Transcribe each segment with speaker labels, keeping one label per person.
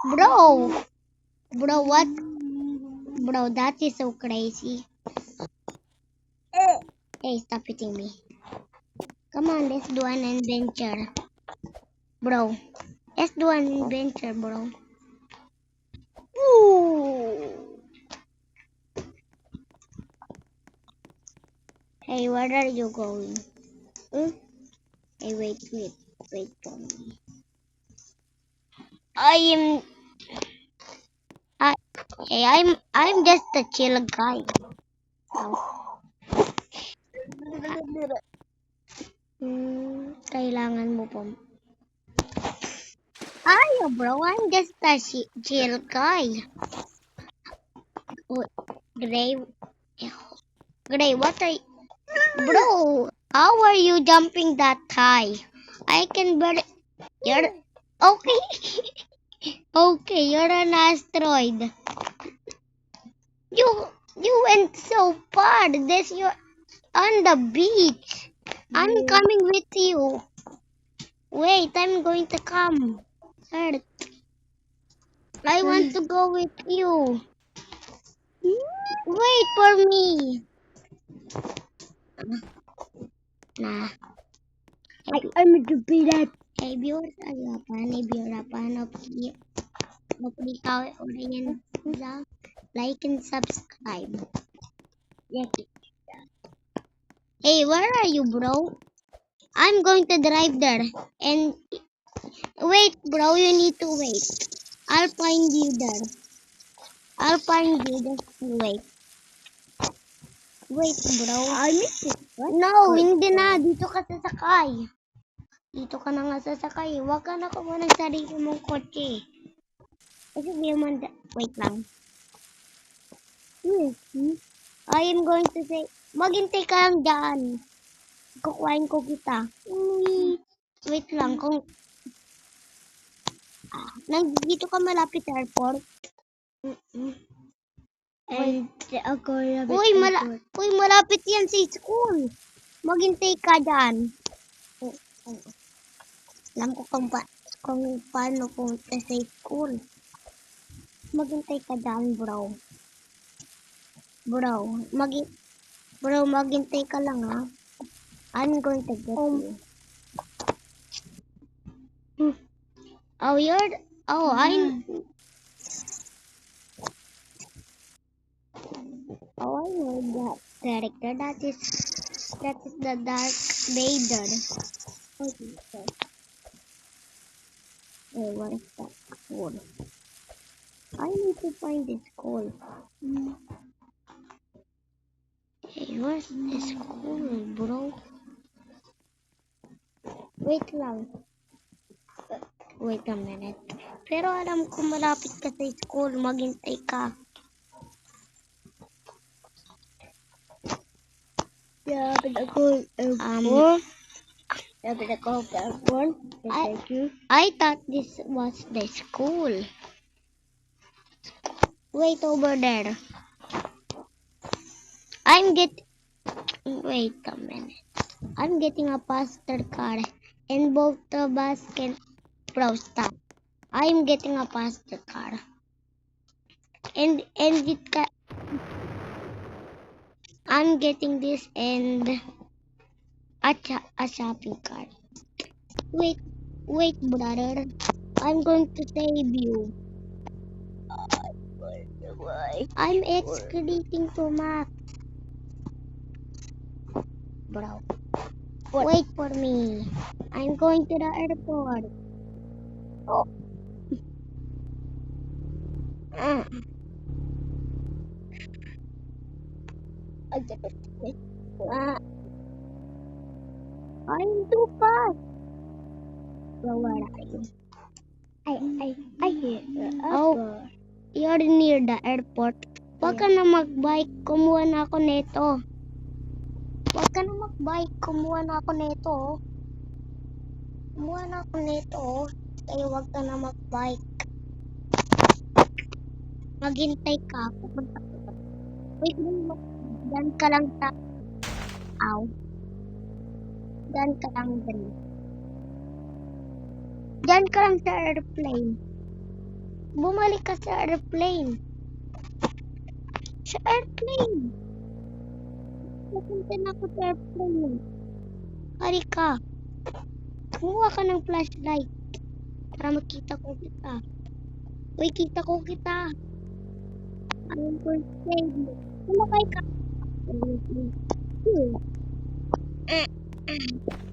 Speaker 1: Bro, bro, what? Bro, that is so crazy. Hey, stop hitting me. Come on, let's do an adventure. Bro, let's do an adventure, bro. Ooh. Hey, where are you going? Hey, wait for me. I am. Hey, I'm just a chill guy. Kailangan mo pa. Ayaw, bro. I'm just a chill guy. Gray, Gray, what are you? Bro, how are you jumping that high? I can barely. You're okay. Okay, you're an asteroid. You went so far. This you're on the beach. I'm coming with you. Wait, I'm going to come. Earth. I want to go with you. Wait for me. Nah. I'm to be that. Hey viewers, like and subscribe. Hey, where are you, bro? I'm going to drive there. And wait, bro, you need to wait. I'll find you there. I'll find you. Just wait. Wait, bro. I missed it. What? No, hindi na. Dito ka sasakay. Dito ka na nga sasakay. Huwag ka na kumuha ng sarili mong kotse. Kasi di mo wait lang. I am going to say, maghintay ka lang dyan. Kukuhain ko kita. Wait lang, kung nandito ka malapit sa airport. And ako Uy, malapit yan sa school. Maghintay ka dyan. Alam ko kung paano punta sa school. Maghintay ka dyan, bro. Bro, maghintay ka lang, ha? I'm going to get you. Oh, I know that character. That is the Dark Vader. Okay. Hey, what is that school? I need to find this school. Hey, where's the school, bro? Wait lang. Wait a minute. Pero alam ko malapit ka sa school. Maghintay ka. Malapit ako airport. Malapit ako airport. Thank you. I thought this was the school. Wait over there. Wait a minute. I'm getting a faster car. And both of us can... Bro, stop. I'm getting a faster car. And I'm getting this and a shopping cart. Wait, brother. I'm going to save you. I'm excreting to Max. Bro, wait for me. I'm going to the airport. Oh. I'm too fast. Bro, where are you? I hear the airport. You're near the airport. Huwag ka na mag-bike. Kumuha na ako neto. Huwag ka na mag-bike. Kumuha na ako neto. Kaya huwag ka na mag-bike. Maghintay ka. Pupunta ka. Wait mo. Diyan ka lang sa... Ow. Diyan ka lang din. Diyan ka lang sa airplane. Bumalik ka sa airplane. Sa airplane. Napunta na ako sa airplane. Hari ka. Kumuha ka ng flashlight. Para makita ko kita. Uy, kita ko kita. Anong first aid mo? Kumakay ka.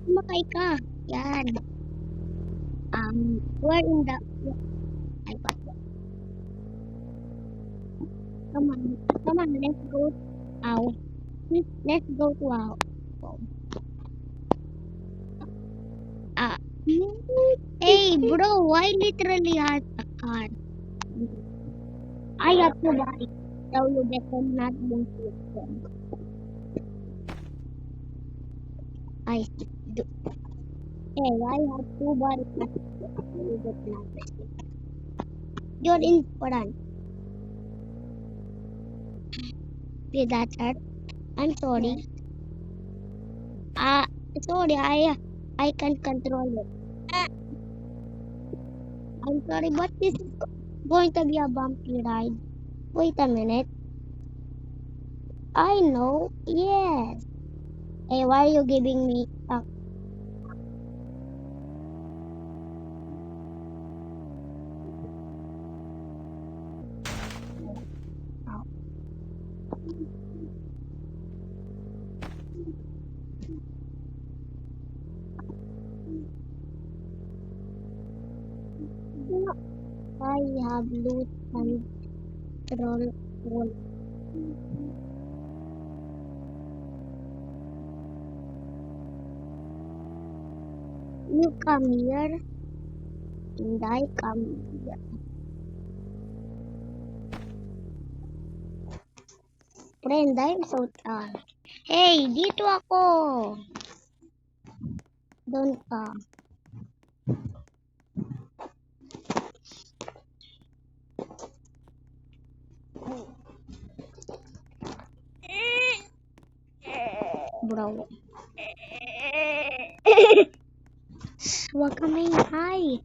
Speaker 1: Kumakay ka. Yan. We're in the... Ay, what? Come on, let's go. Ow. Let's go to our... Hey, bro, I literally had a car. I have to buy it. So you better not move with them. I do. Hey, I have to buy it. You better not mess with them. You're in front. Did that hurt? I'm sorry. Sorry, I can't control it. I'm sorry, but this is going to be a bumpy ride. Wait a minute. I know. Yes. Hey, why are you giving me a... I have loose control. You come here, and I come here. Friend, I'm so tired. Hey, dito ako. Doon ka. Bro. Huwag ka maingay.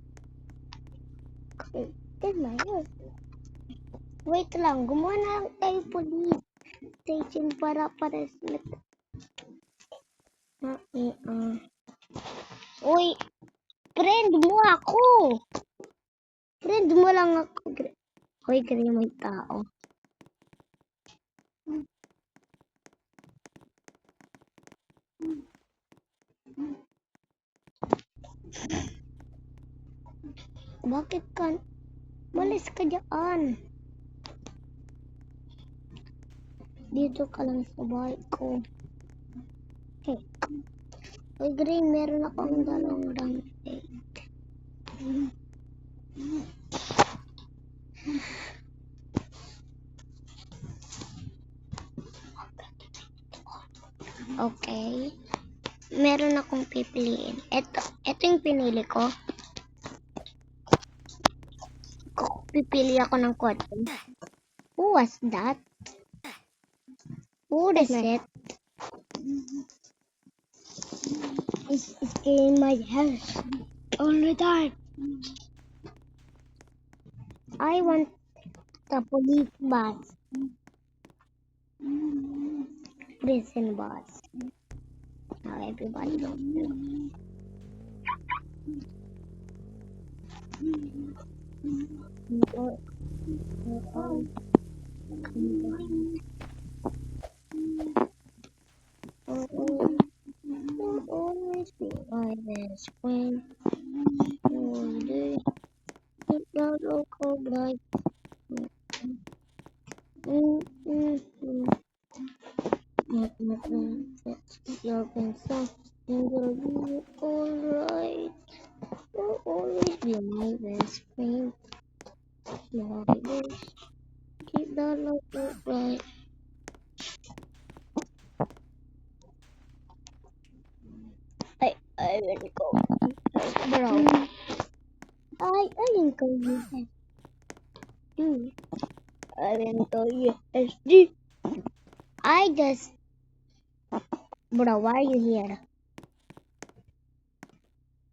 Speaker 1: Wait lang, gumawa na lang tayo police station para Uy, friend mo ako. Friend mo lang ako. Hoy, kaya may tao. Bakit ka? Malis ka dyan. Dito ka lang sa bahay ko. Hey. Uy, Green, meron akong dalawang rampage. Okay. Meron akong pipiliin. Ito yung pinili ko. Pipili ako ng cotton. Who was that? Who is it? It's in my house all the time. I want the police bus. Prison bus. Now everybody knows. Always be my best friend. One day, keep the local bright. Your pencil, and you'll be alright. You'll always be my best friend. Always keep the local bright. I will go. Bro. I didn't go USD. I didn't go USD. I just... Bro, why are you here?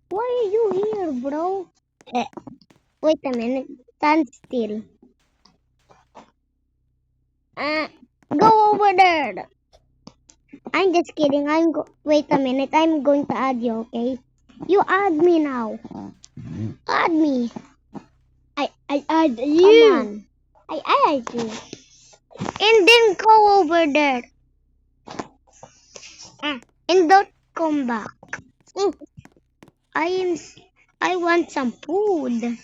Speaker 1: Why are you here, bro? Wait a minute. stand still. Go over there. I'm just kidding. Wait a minute. I'm going to add you, okay? You add me now. Add me. I add you. Come on. I add you. And then go over there. And don't come back. Mm. I am. I want some food.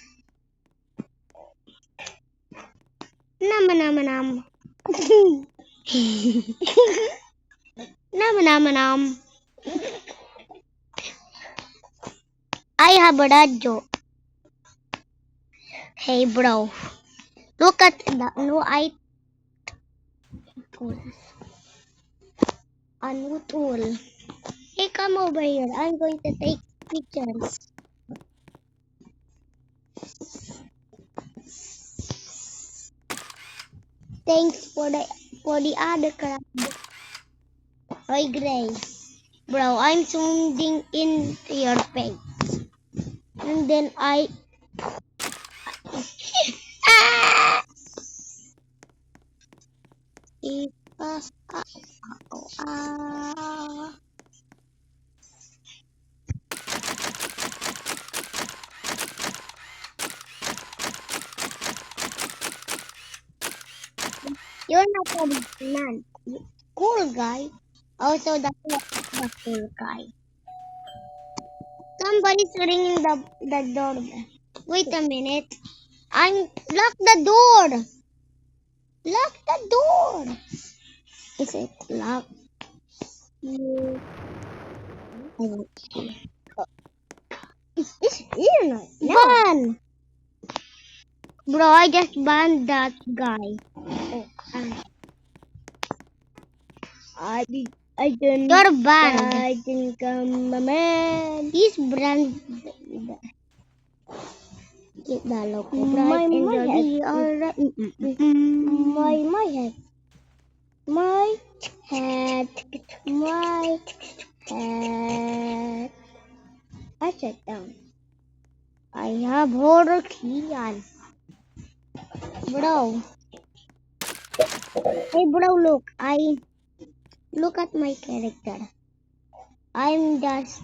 Speaker 1: Nama nama nam. Nama nama nam. I have a dad joke. Hey bro, look at the new a new tool. Hey, come over here. I'm going to take pictures. Thanks for the other crap. Hi Gray. Bro, I'm zooming into your face. And then I ah! Ah. You're not a man. Cool guy. Also, that's not the cool guy. Somebody's ringing the doorbell. Wait a minute. Lock the door. Lock the door. Is it locked? No. I won't see. It's here now. Ban! Bro, I just banned that guy. Oh, I didn't. You're banned. I didn't come, man. He's banned. Keep the local bright and the alright. My head. My head. My head. I sat down. I have horror key on. Bro. Hey bro, look at my character. I'm just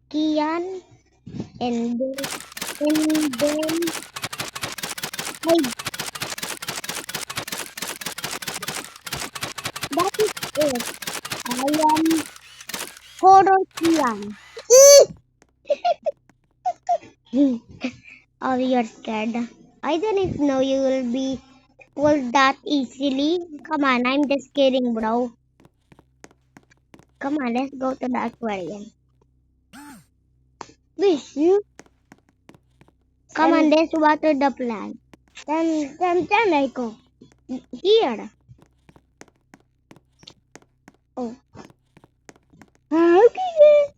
Speaker 1: Kian and then I that is it. I am horror Kian. Oh, you're scared. I didn't know you will be fooled that easily. Come on, I'm just kidding, bro. Come on, let's go to the aquarium. Wish you. Come on, let's water the plant. Then I go. Here. Oh. Okay.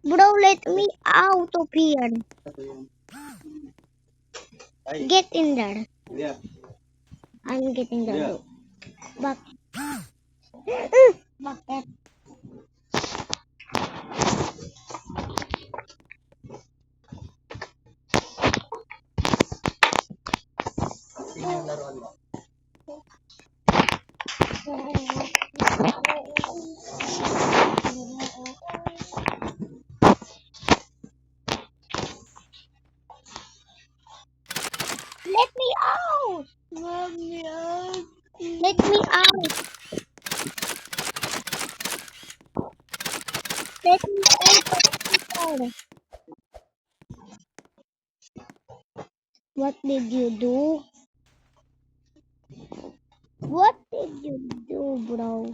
Speaker 1: Bro, let me out of here. Get in there.
Speaker 2: Yeah.
Speaker 1: I'm getting the rope. Back. Back. Let me out! Let me out! Let me out! Let me out! What did you do? What did you do, bro?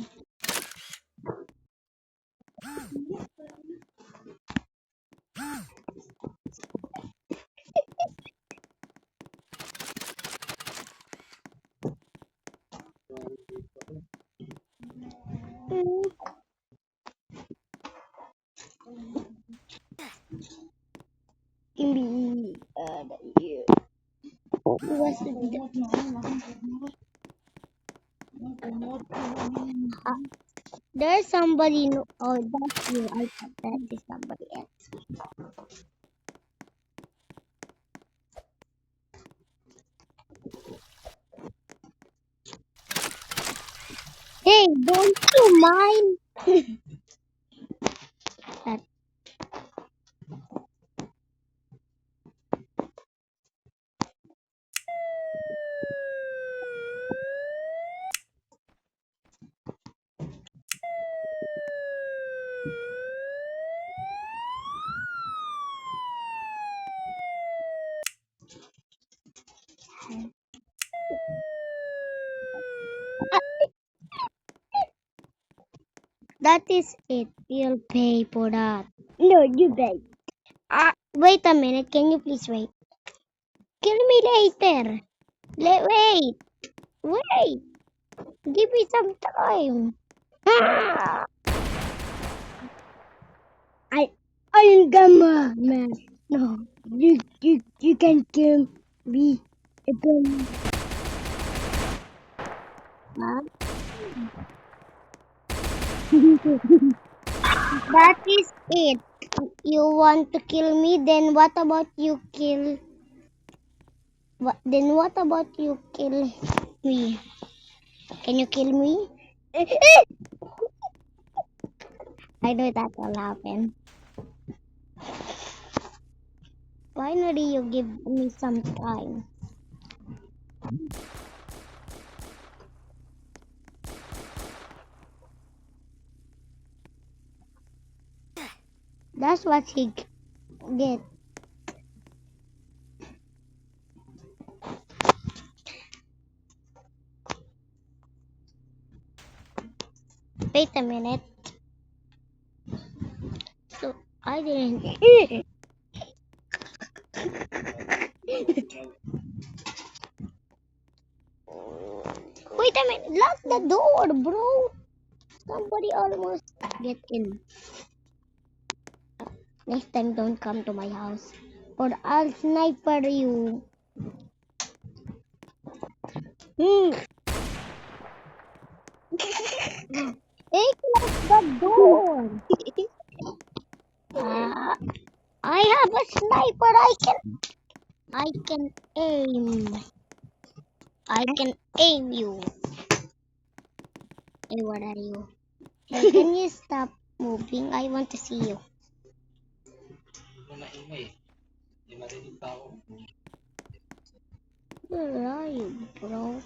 Speaker 1: Give me you. What's there's somebody. Oh, that's you. I thought that is somebody else. Hey, don't you mind? That, that is it. You'll pay for that. No, you pay. Wait a minute. Can you please wait? Kill me later. Wait. Wait. Give me some time. Ah! I'm Gamma man. No, you can kill me again. Huh? That is it. You want to kill me? Then what about you kill? Then what about you kill me? Can you kill me? I know that will happen. Finally, you give me some time. That's what he get. Wait a minute. So I didn't. Wait a minute. Lock the door, bro. Somebody almost get in. Next time, don't come to my house, or I'll sniper you. Hmm. Hey, close the door. Ah, I have a sniper. I can aim. I can aim you. Hey, what are you? Hey, can you stop moving? I want to see you. Where are you, bro?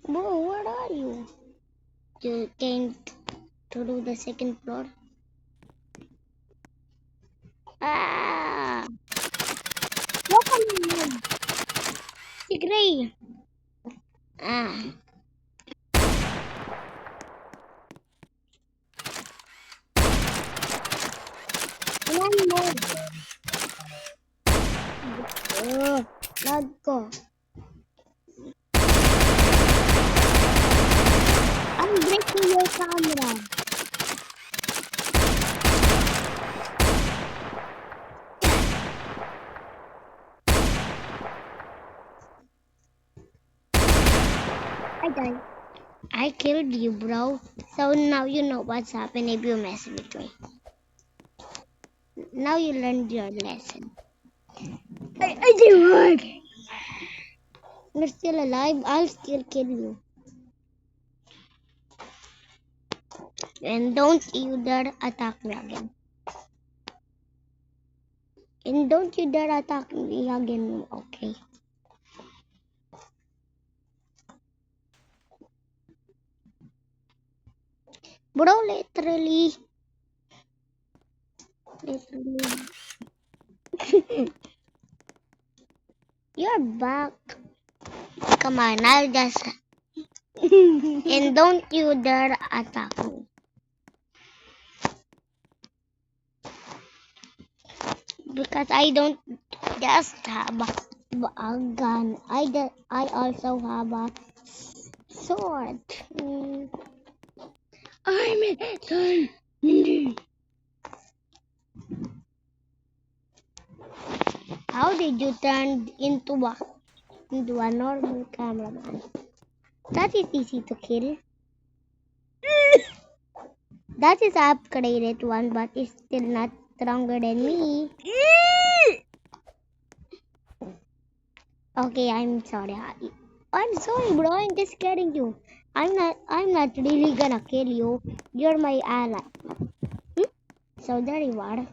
Speaker 1: Bro, where are you? You came to the second floor. Ah! Look at me. Sige. Ah. One more. Lag ko. I'm breaking your camera. I died. I killed you, bro. So now you know what's happened if you mess with me. Now you learned your lesson. I did work. You're still alive. I'll still kill you. And don't you dare attack me again. And don't you dare attack me again, okay? Bro, literally. You're back. Come on, I'll just. And don't you dare attack me. Because I don't just have a gun. I also have a sword. I'm a son. How did you turn into a normal cameraman? That is easy to kill. That is upgraded one, but it's still not stronger than me. Okay, I'm sorry. I'm sorry, bro. I'm just kidding you. I'm not really gonna kill you. You're my ally. So there you are.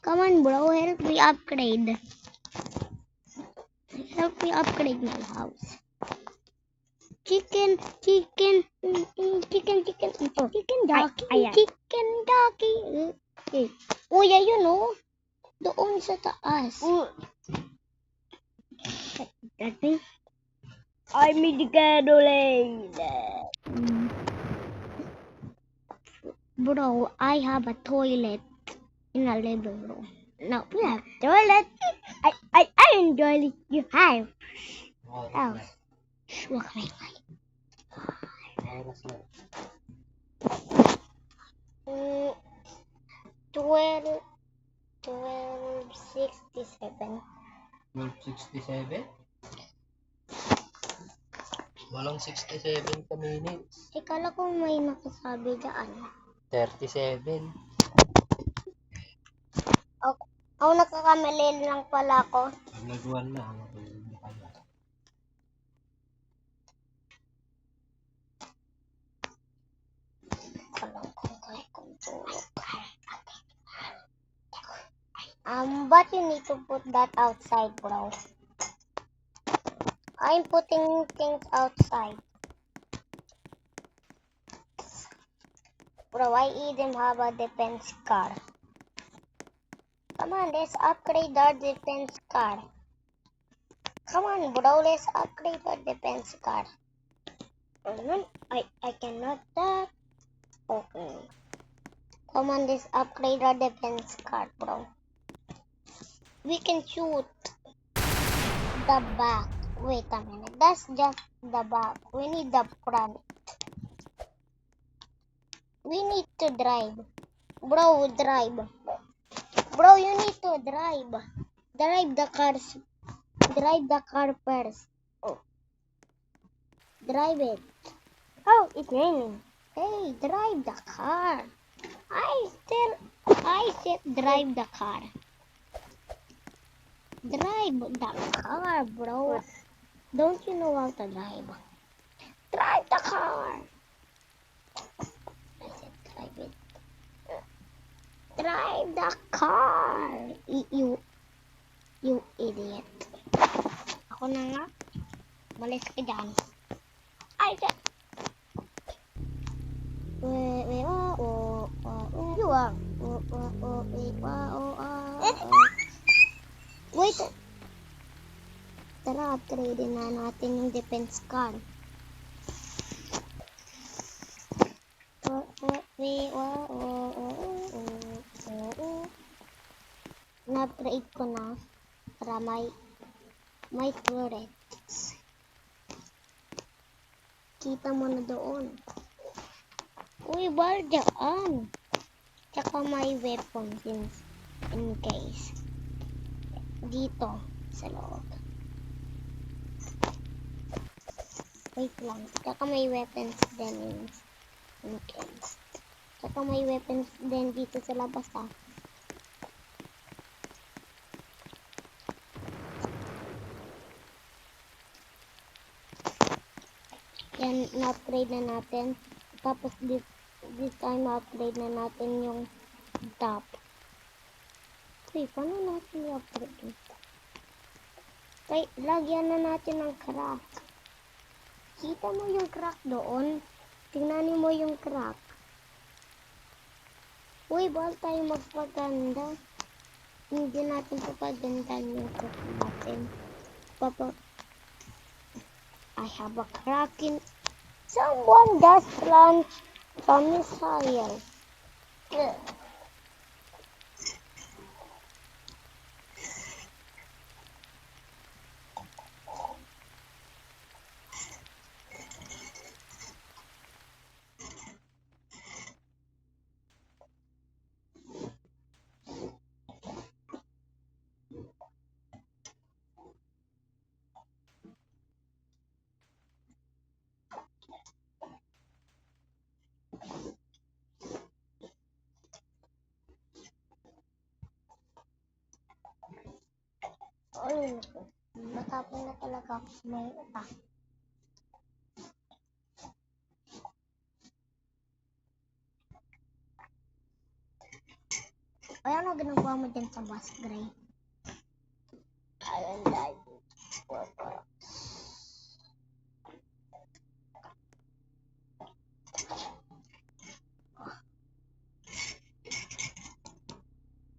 Speaker 1: Come on, bro. Help me upgrade. Help me upgrade my house. Chicken, chicken, chicken, chicken, chicken ducky, chicken ducky. Kuya, yun oh. Doon sa taas. Dati. I'm Caroline. Bro, I have a toilet in a living room. No, we have toilet. I enjoy it. You have. Oh. Wag may mic. 12:67.
Speaker 2: 12:67? Walang 67 ka minutes.
Speaker 1: Kala ko may nakasabi dyan.
Speaker 2: 37.
Speaker 1: Ako nagkakamali lang pala ako.
Speaker 2: Pag nag-1 na,
Speaker 1: But you need to put that outside, bro. I'm putting things outside. Bro, I even have a defense car. Come on, let's upgrade our defense car. Come on, bro, let's upgrade our defense car. I cannot that. Okay. Come on, let's upgrade our defense car, bro. We can shoot the back. Wait a minute, that's just the back. We need the front. We need to drive. Bro, drive. Bro, you need to drive. Drive the cars. Drive the car first. Oh. Drive it. Oh, it's raining. Hey, drive the car. I said drive the car. Drive the car, bro. Don't you know how to drive? Drive the car. I said drive it. Drive the car. You idiot. Ako na nga. Balis ka dyan. Ay, dyan. You are. Wait. Tara, upgrade na natin yung defense car. Na-upgrade ko na para may turrets. Kita mo na doon. Uy, bar dyan. Tsaka may weapons in case. Dito, sa loob. Wait lang. Tsaka may weapons din in case. Tsaka may weapons din dito sa labas ah. Yan, na-upgrade na natin. Tapos this time na-upgrade na natin yung top. Okay, paano natin i-upgrade yung top? Okay, lagyan na natin ng crack. Kita mo yung crack doon? Tingnan mo yung crack. Uy, bawal tayo magpaganda. Hindi natin papagandahan yung crack natin. I have a crack in... Someone just launched a missile. Matapang na talaga ako sa may utak. Ay, ano ginagawa mo dyan sa bus, Gray? Ayun, dahil.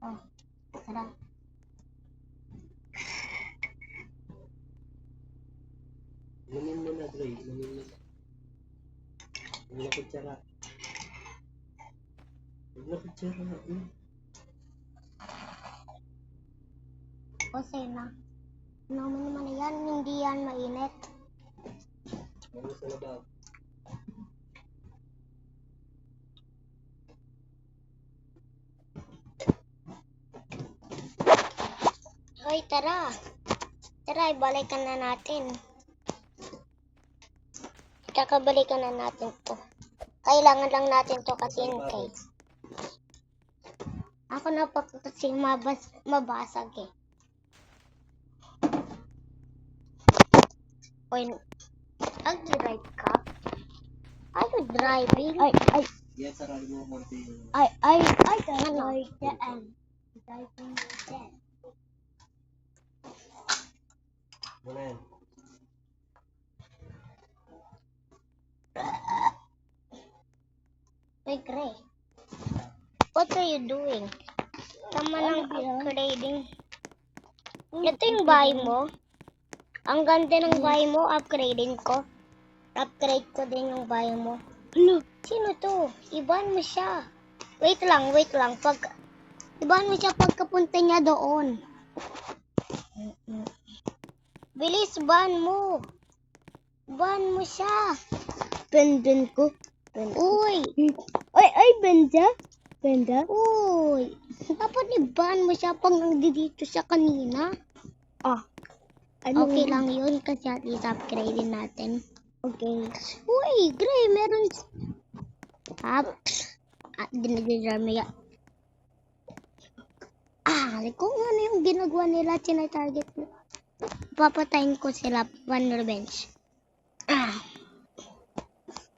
Speaker 1: Oh, tara.
Speaker 2: Inumin mo na, Dre. Inumin mo na. Huwag na kutsara. Huwag na kutsara.
Speaker 1: Kasi na. Naman naman yan, hindi yan mainit.
Speaker 2: Ano sa labas?
Speaker 1: Hoy, tara. Tara, ibalikan na natin. Kakabalikan na natin to. Kailangan lang natin to kasi in case. Ako na pa kasi mabasag eh. Oy, nag-drive ka? Are you driving? Ay.
Speaker 2: Yan, sarali mo konti.
Speaker 1: I don't know. Driving the
Speaker 2: Muna yan.
Speaker 1: Wait, Gray. What are you doing? Tama ng upgrading. Ito yung bahay mo. Ang ganda ng bahay mo, upgrading ko. Upgrade ko din yung bahay mo. Sino to? Iban mo siya. Wait lang. Iban mo siya pagkapunta niya doon. Bilis, ban mo. Ban mo siya. Benden ko. Uy. Ay, benda? Benda? Uy. Dapat i-ban mo siya pag nandito siya kanina. Okay lang yun kasi at least upgrade din natin. Okay. Uy, Gray, meron... Dinadidrama yan. Kung ano yung ginagawa nila, tina-target mo. Papatayin ko sila, one revenge.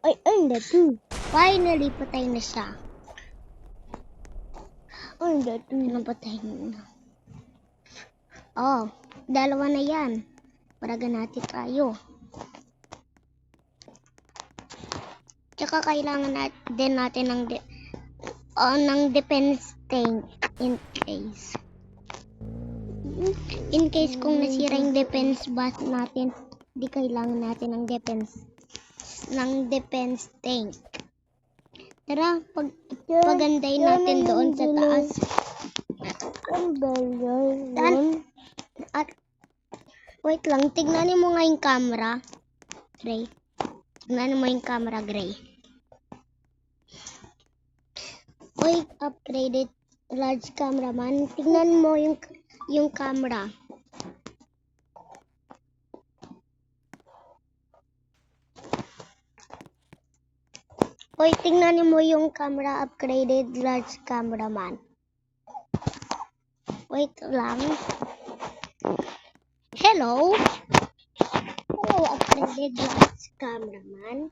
Speaker 1: I earned that too. Finally, patay na siya. Earned that too. Napatay na. Oh, dalawa na yan. Paragan natin tayo. Tsaka kailangan din natin ng defense tank in case. In case kung nasira yung defense bus natin, di kailangan natin ng defense tank. Tara, pagandahin natin doon sa taas. Wait lang, tignan mo nga yung camera, Gray. Tignan mo yung camera, Gray. Wait, upgraded large cameraman. Tignan mo yung camera. Hoy, tingnan mo yung camera, upgraded large cameraman. Wait lang. Hello, upgraded large cameraman.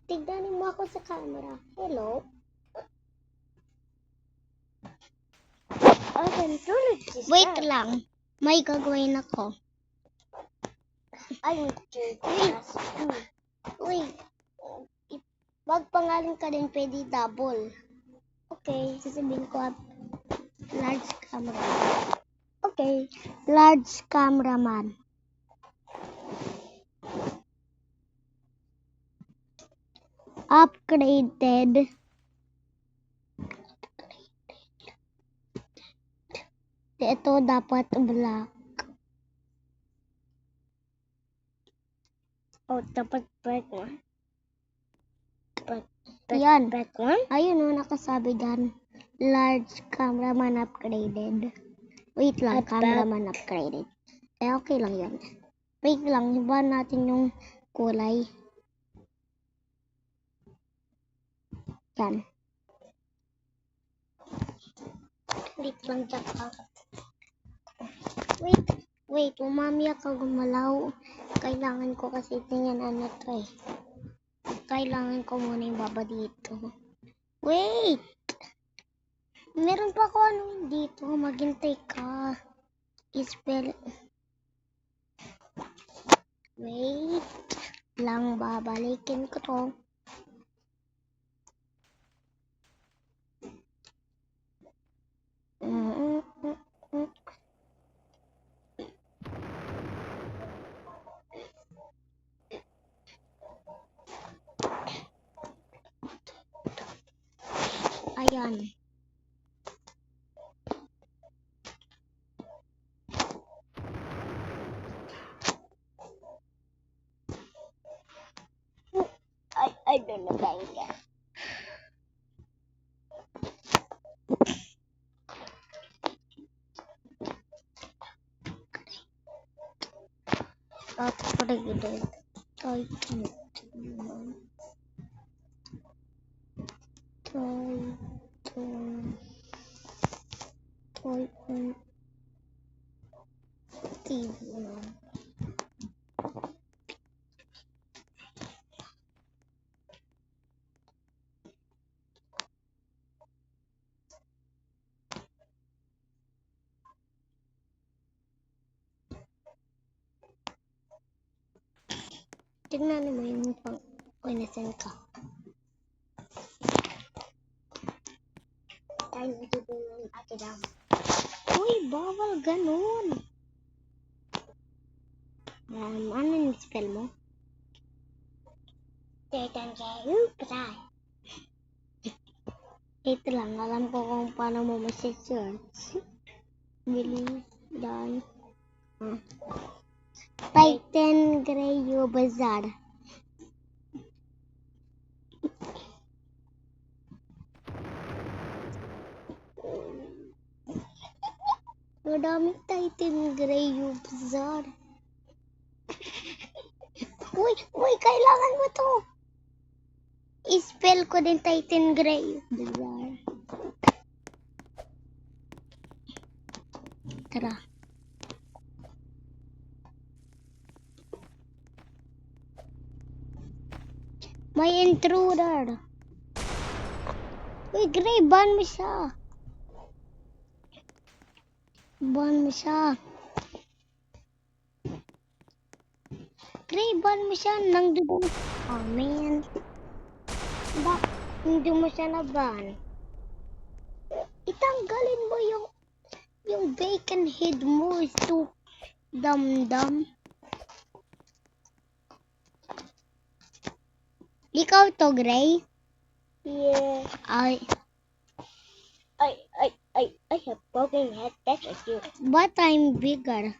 Speaker 1: Tignan mo ako sa camera. Hello. Wait lang. May gagawin ako. Wait. Magpangalan ka din, pwede double. Okay, sasabihin ko large cameraman. Okay, large cameraman. Upgraded. Ito dapat black. Oh, dapat black one. Yan. Ayun o, nakasabi dyan. Large cameraman upgraded. Wait lang, cameraman upgraded. Okay lang yan. Wait lang, iba natin yung kulay. Yan. Wait lang dyan. Wait, umami ka gumalaw. Kailangan ko kasi tingnan ano to eh. Kailangan ko muna yung baba dito. Wait! Meron pa ako ano dito. Maghintay ka. Spell. Wait. Lang babalikin ko to. Ayan. I don't know about that. That's pretty good. Titan. TV. Tignan mo yung pang inasen ka. Tayo dito ng ate daw. Uy, bawal ganun. Ano yung spell mo? Titan kayo, try. Ito lang, alam ko kung paano mo masi-search. Bilis, dahil. Titan Greyo Bazaar. Madaming Titan Greyo Bazaar. Uy, kailangan mo to. I-spell ko din Titan Greyo Bazaar. Tara. May intruder. Uy, Gray, ban mo siya. Ban mo siya. Gray, ban mo siya. Nandun. Oh, man. Hindi mo siya na-ban. Itanggalin mo yung bacon head mo. Is too dum-dum. Ikaw to, Gray?
Speaker 3: Yeah. I have broken head. That's a cute.
Speaker 1: But I'm bigger.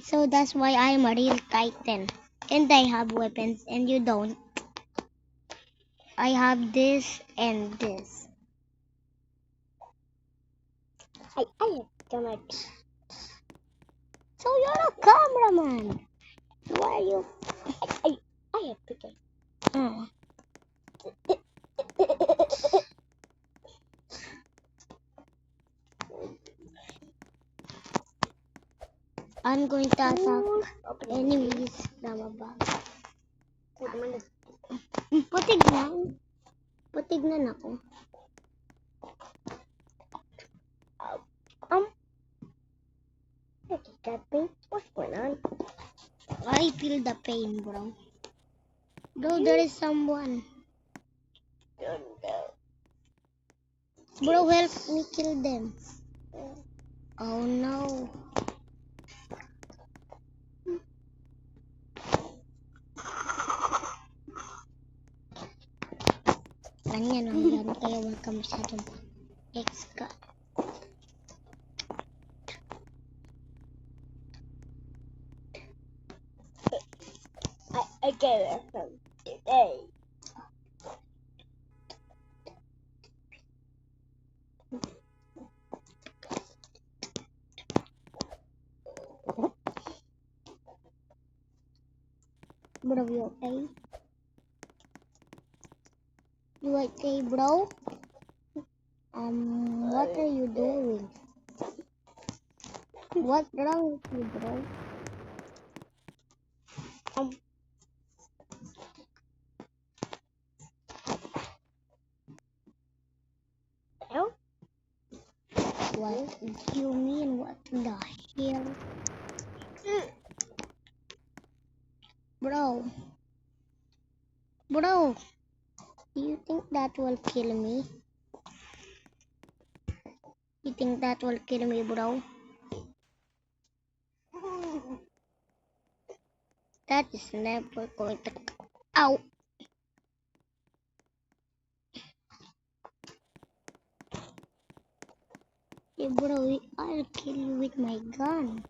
Speaker 1: So that's why I'm a real Titan. And I have weapons and you don't. I have this and this.
Speaker 3: I have camera.
Speaker 1: So you're a cameraman. Why are you?
Speaker 3: I have picture.
Speaker 1: Oh. I'm going to attack enemies. Baba. Patignan ako.
Speaker 3: That thing? What's going on?
Speaker 1: I feel the pain, bro. Bro, there is someone. Bro, help me kill them. Oh no. Ganyan ang yan, kaya wag ka masyadong X ka.
Speaker 3: I get it from today.
Speaker 1: Bro, you okay? You okay, bro? What are you doing? What's wrong with you, bro?
Speaker 3: Oh,
Speaker 1: What do you mean? What the hell? Bro. Bro. Do you think that will kill me? You think that will kill me, bro? That is never going to. Ow! Hey, bro, I'll kill you with my gun.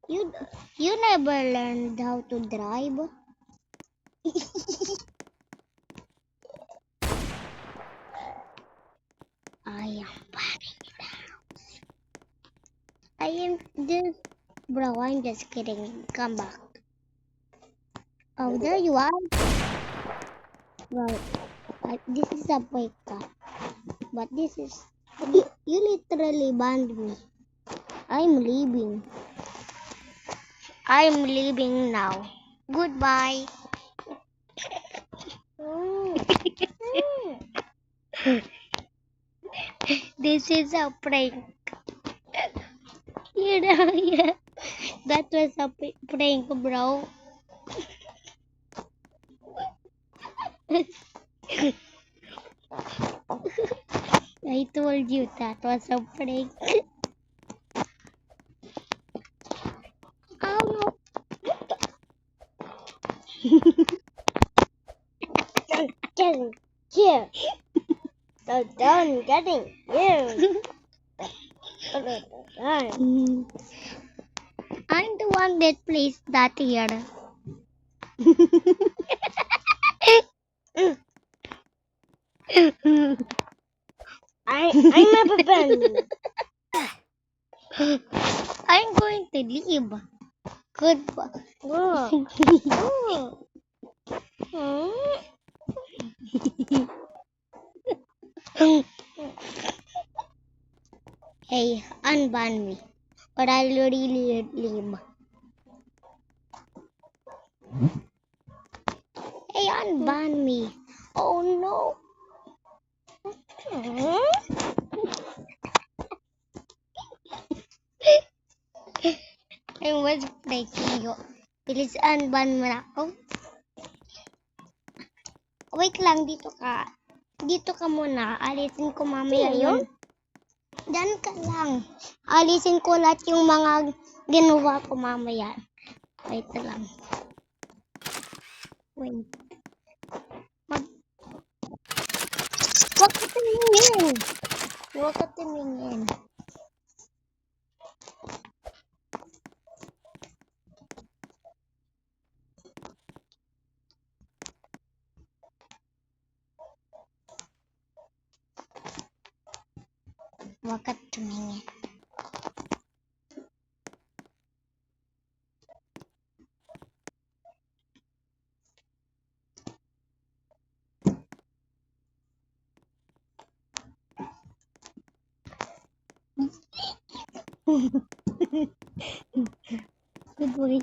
Speaker 1: You you never learned how to drive. I am backing down. I am just, bro. I'm just kidding. Come back. Oh, there you are. Bro, this is a fake car, but this is you literally banned me. I'm leaving. I'm leaving now. Goodbye. This is a prank. Yeah. That was a prank, bro. I told you that was a prank. Oh
Speaker 3: getting here. So done getting here.
Speaker 1: no. I'm the one that placed that here.
Speaker 3: I'm a baby.
Speaker 1: I'm going to leave. Goodbye.
Speaker 3: Whoa. Oh.
Speaker 1: Hey, unban me, or I'll really leave. Hey, unban me. Oh no. I was breaking you. Please unban mo na ako. Wait lang, dito ka. Dito ka muna. Alisin ko mamaya yun. Diyan ka lang. Alisin ko lahat yung mga ginawa ko mamaya. Wait lang. Wait. Huwag ka tumingin. Huwag ka tumingin. Huwag ka tumingin. Good boy.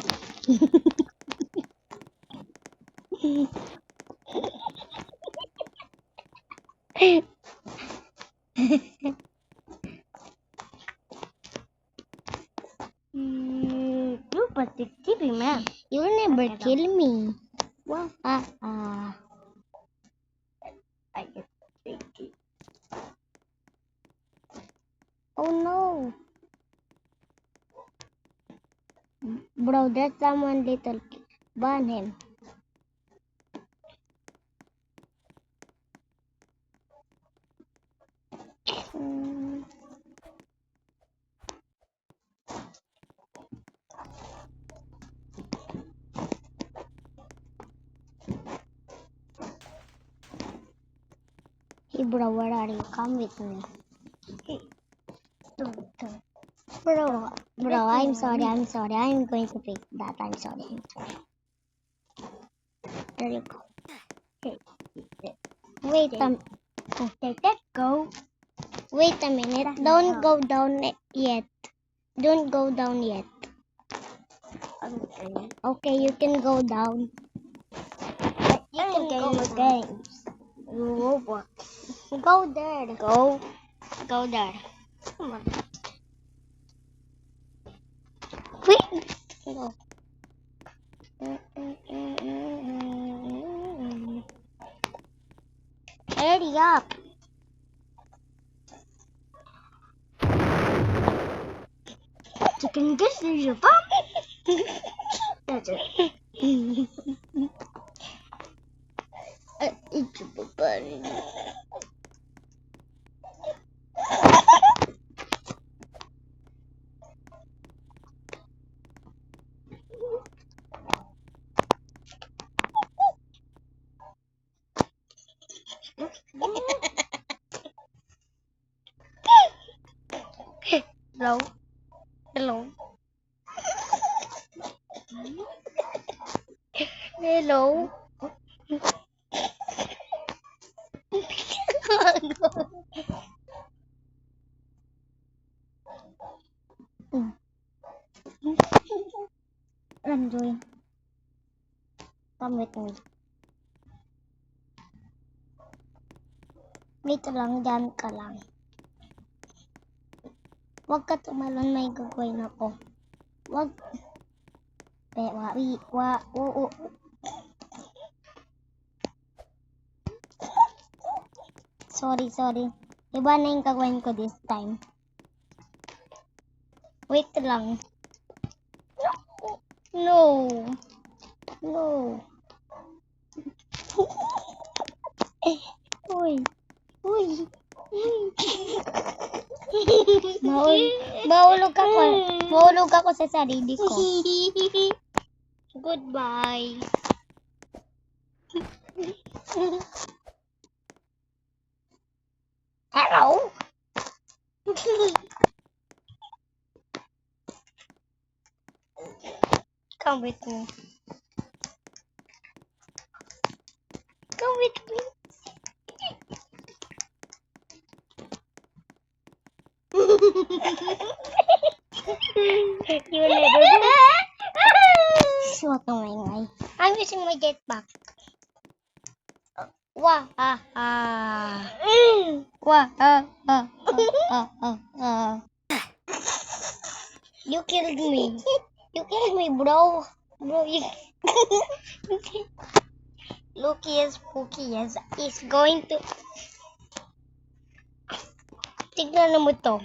Speaker 3: You positive, man.
Speaker 1: You'll never kill me.
Speaker 3: Well,
Speaker 1: Ah.
Speaker 3: I get it.
Speaker 1: Oh no. Bro, there's someone little. Ban him. Hey bro, where are you? Come with me. Bro, I'm sorry. I'm going to fix that. I'm sorry. There you go. Wait a
Speaker 3: Go.
Speaker 1: Wait a minute. Don't go down yet. Don't go down yet.
Speaker 3: Okay.
Speaker 1: Okay, you can go down.
Speaker 3: You can
Speaker 1: go
Speaker 3: game
Speaker 1: down.
Speaker 3: games. Robot.
Speaker 1: Go there.
Speaker 3: Go.
Speaker 1: Go there.
Speaker 3: Come on.
Speaker 1: Quick. Go. Hurry up.
Speaker 3: Chicken this is your fun. That's it.
Speaker 1: It's a button.
Speaker 3: Hello.
Speaker 1: Hello.
Speaker 3: Hello.
Speaker 1: Ranjoy. Come with me. Wait lang, dyan ka lang. Huwag ka tumalon, may gagawin ako. Huwag. Sorry. Iba na yung gagawin ko this time. Wait lang. No. Uy. Mahulog ako sa sarili ko. Goodbye. Hello? Come with me. Come with me. You never do. Huwag kang maingay. I'm using my jetpack. Wah, ha, ha. Wah, ha, ha, ha. You killed me. You killed me, bro. Bro, you... Loki is spooky. He's going to... Tignan mo to.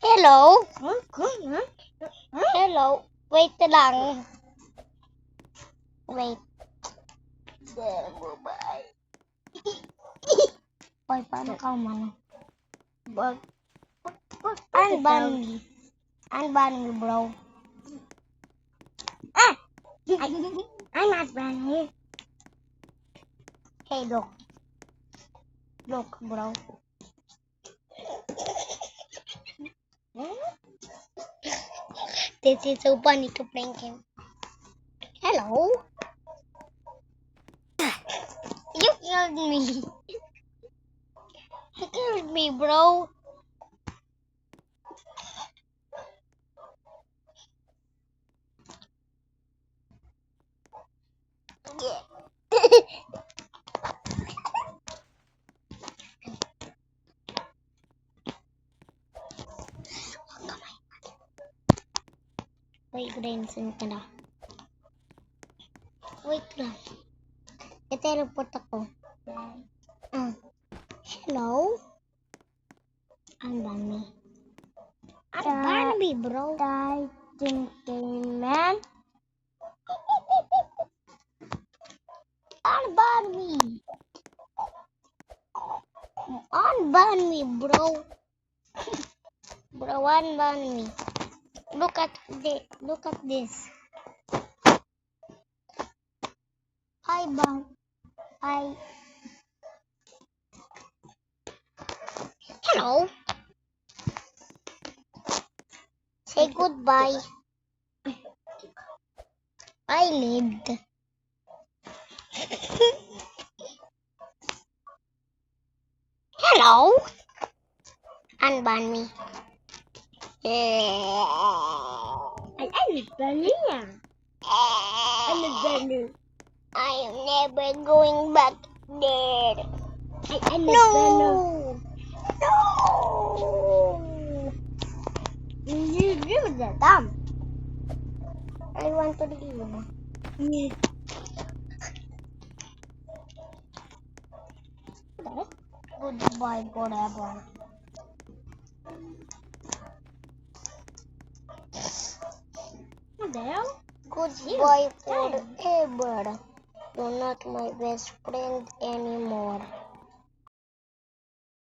Speaker 1: Hello? Hello? Wait lang. Wait. Bye. Hoy, paano ka umano? Unban me, bro. I'm not ban here. Hey, look. Look, bro. This is so funny to prank him. Hello? You killed me. You killed me, bro. Wait, Grayson ka na. Wait lang. I-teleport ako. Hello? Unban me. Unban me, bro.
Speaker 3: Man.
Speaker 1: Unban me. Unban me, bro. Bro, unban me. Look at this. Hi, bang. Hi. Hello. Say goodbye. I lived. Hello? Unban me.
Speaker 3: I need vanilla. I need vanilla.
Speaker 1: I am never going back there.
Speaker 3: I need vanilla.
Speaker 1: No! No!
Speaker 3: You leave the thumb.
Speaker 1: I want to leave.
Speaker 3: Okay.
Speaker 1: Goodbye forever.
Speaker 3: What the hell?
Speaker 1: Goodbye forever. You're not my best friend anymore.